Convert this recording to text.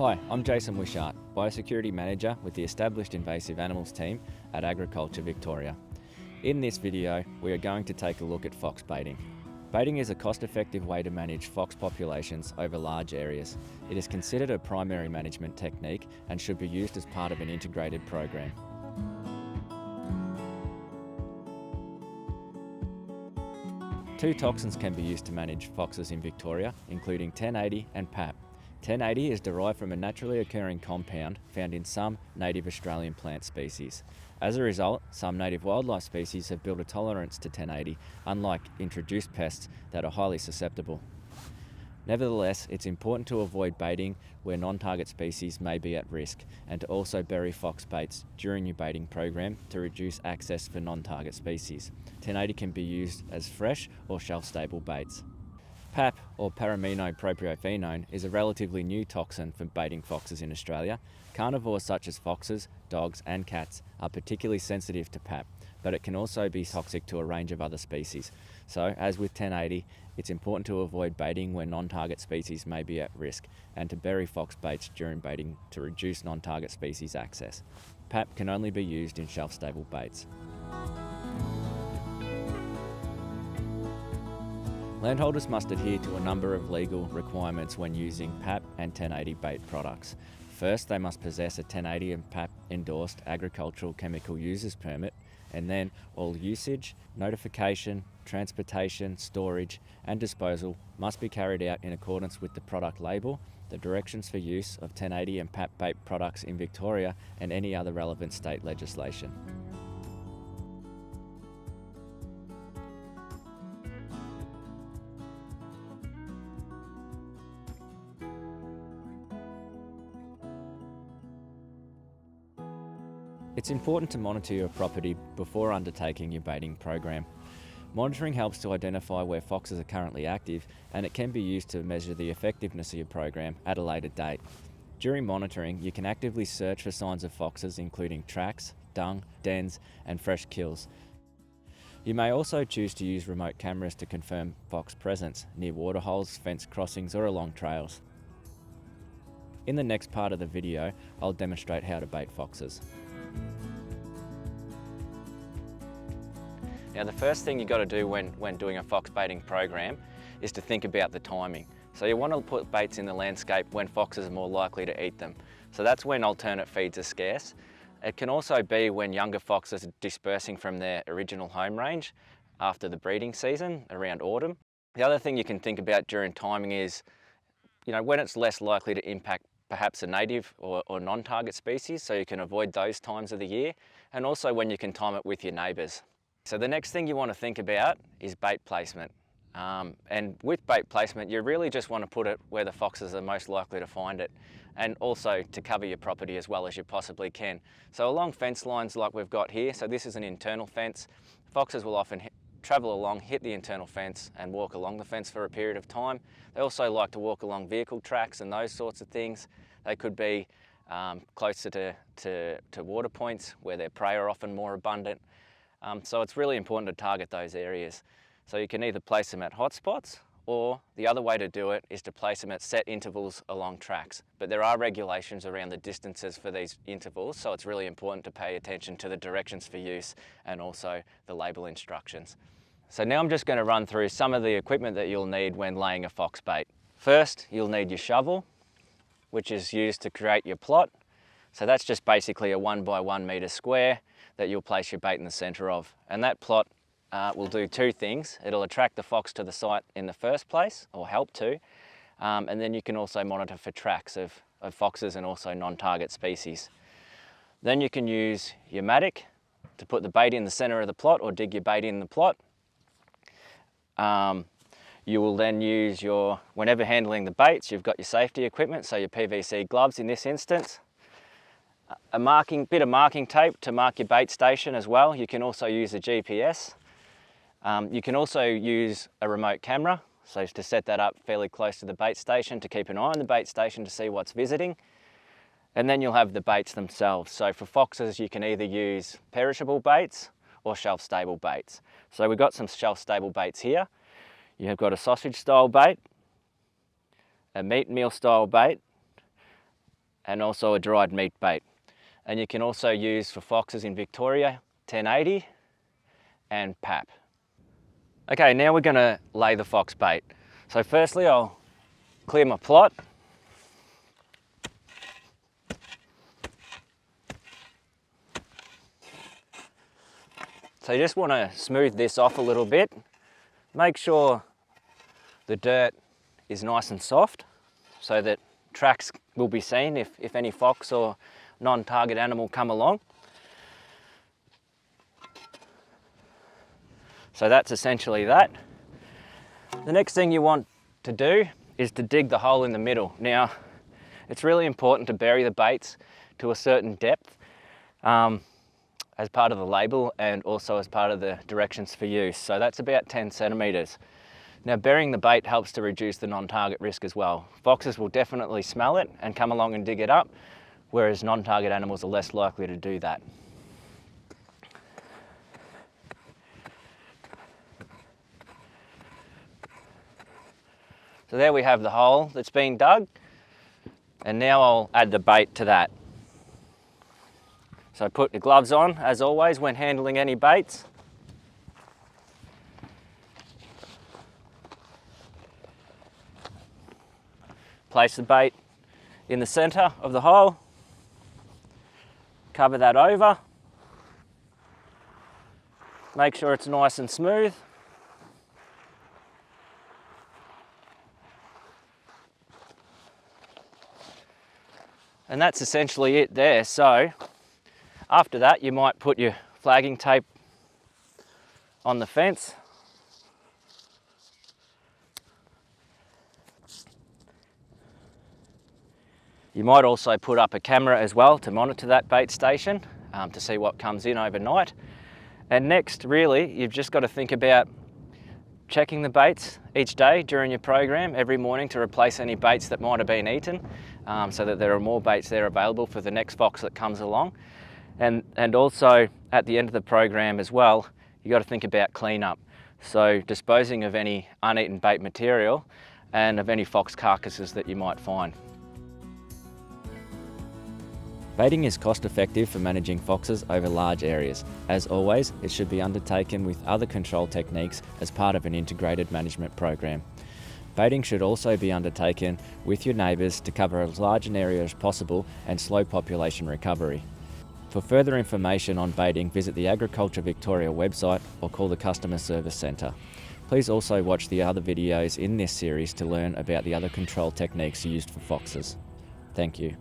Hi, I'm Jason Wishart, Biosecurity Manager with the established invasive animals team at Agriculture Victoria. In this video, we are going to take a look at fox baiting. Baiting is a cost-effective way to manage fox populations over large areas. It is considered a primary management technique and should be used as part of an integrated program. Two toxins can be used to manage foxes in Victoria, including 1080 and PAP. 1080 is derived from a naturally occurring compound found in some native Australian plant species. As a result, some native wildlife species have built a tolerance to 1080, unlike introduced pests that are highly susceptible. Nevertheless, it's important to avoid baiting where non-target species may be at risk, and to also bury fox baits during your baiting program to reduce access for non-target species. 1080 can be used as fresh or shelf-stable baits. PAP, or paraminopropionate, is a relatively new toxin for baiting foxes in Australia. Carnivores such as foxes, dogs and cats are particularly sensitive to PAP, but it can also be toxic to a range of other species. So, as with 1080, it's important to avoid baiting where non-target species may be at risk, and to bury fox baits during baiting to reduce non-target species access. PAP can only be used in shelf-stable baits. Landholders must adhere to a number of legal requirements when using PAP and 1080 bait products. First, they must possess a 1080 and PAP endorsed agricultural chemical users permit, and then all usage, notification, transportation, storage and disposal must be carried out in accordance with the product label, the directions for use of 1080 and PAP bait products in Victoria and any other relevant state legislation. It's important to monitor your property before undertaking your baiting program. Monitoring helps to identify where foxes are currently active, and it can be used to measure the effectiveness of your program at a later date. During monitoring, you can actively search for signs of foxes, including tracks, dung, dens and fresh kills. You may also choose to use remote cameras to confirm fox presence near waterholes, fence crossings or along trails. In the next part of the video, I'll demonstrate how to bait foxes. Now, the first thing you've got to do when doing a fox baiting program is to think about the timing. So you want to put baits in the landscape when foxes are more likely to eat them. So that's when alternate feeds are scarce. It can also be when younger foxes are dispersing from their original home range after the breeding season, around autumn. The other thing you can think about during timing is, when it's less likely to impact perhaps a native or non-target species, so you can avoid those times of the year, and also when you can time it with your neighbours. So the next thing you want to think about is bait placement. And with bait placement, you really just want to put it where the foxes are most likely to find it, and also to cover your property as well as you possibly can. So along fence lines like we've got here, so this is an internal fence, foxes will often travel along, hit the internal fence and walk along the fence for a period of time. They also like to walk along vehicle tracks and those sorts of things. They could be closer to water points where their prey are often more abundant. So it's really important to target those areas. So you can either place them at hotspots, or the other way to do it is to place them at set intervals along tracks. But there are regulations around the distances for these intervals, so it's really important to pay attention to the directions for use and also the label instructions. So now I'm just going to run through some of the equipment that you'll need when laying a fox bait. First, you'll need your shovel, which is used to create your plot. So that's just basically a 1 by 1 metre square that you'll place your bait in the centre of. And that plot will do two things. It'll attract the fox to the site in the first place, or help to, and then you can also monitor for tracks of foxes and also non-target species. Then you can use your mattock to put the bait in the centre of the plot, or dig your bait in the plot. You will then use whenever handling the baits, you've got your safety equipment, so your PVC gloves in this instance. A bit of marking tape to mark your bait station as well. You can also use a GPS. You can also use a remote camera, so to set that up fairly close to the bait station to keep an eye on the bait station to see what's visiting. And then you'll have the baits themselves. So for foxes, you can either use perishable baits or shelf-stable baits. So we've got some shelf-stable baits here. You have got a sausage-style bait, a meat meal-style bait, and also a dried meat bait. And you can also use for foxes in Victoria, 1080 and PAP. Okay, now we're going to lay the fox bait. So firstly I'll clear my plot. So you just want to smooth this off a little bit. Make sure the dirt is nice and soft so that tracks will be seen if any fox or non-target animal come along. So that's essentially that. The next thing you want to do is to dig the hole in the middle. Now, it's really important to bury the baits to a certain depth as part of the label and also as part of the directions for use. So that's about 10 centimetres. Now, burying the bait helps to reduce the non-target risk as well. Foxes will definitely smell it and come along and dig it up, whereas non-target animals are less likely to do that. So there we have the hole that's been dug, and now I'll add the bait to that. So put your gloves on, as always, when handling any baits. Place the bait in the centre of the hole, cover that over, make sure it's nice and smooth. And that's essentially it there. So after that, you might put your flagging tape on the fence. You might also put up a camera as well to monitor that bait station to see what comes in overnight. And next, really, you've just got to think about checking the baits each day during your program, every morning, to replace any baits that might have been eaten, so that there are more baits there available for the next fox that comes along. And also at the end of the program as well, you got to think about cleanup. So disposing of any uneaten bait material and of any fox carcasses that you might find. Baiting is cost effective for managing foxes over large areas. As always, it should be undertaken with other control techniques as part of an integrated management program. Baiting should also be undertaken with your neighbours to cover as large an area as possible and slow population recovery. For further information on baiting, visit the Agriculture Victoria website or call the Customer Service Centre. Please also watch the other videos in this series to learn about the other control techniques used for foxes. Thank you.